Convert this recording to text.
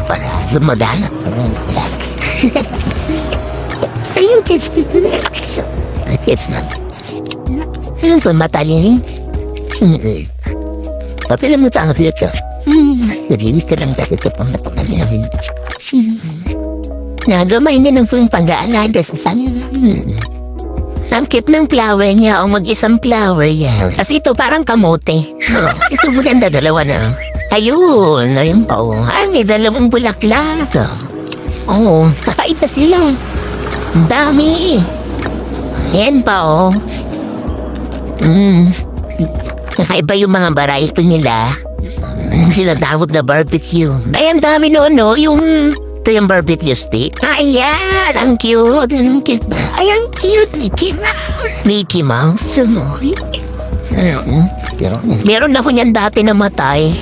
para lumagaan. Ayun, kids na. Ayun po, matalinin. Papilam mo tayo future. Narilis ka lang kasi ito pang napakalamin. Nagamay na ng pang-aalaga sa samin. Ang cute ng flower niya o mag-isang flower yan. Kasi ito parang kamote. Ito maganda, dalawa na. Ayun, ayun pa o. Ay, may dalawang bulaklak. Oo, kakait na sila. Ang dami. Yan pa o. Iba yung mga variety nila. Sila tawag na barbecue. Ay, ang dami noon, no? Ito yung barbecue stick. Ayan, ang cute. Ang cute. Ay, ang cute. Mickey Mouse. Meron ako niyan dati na matay.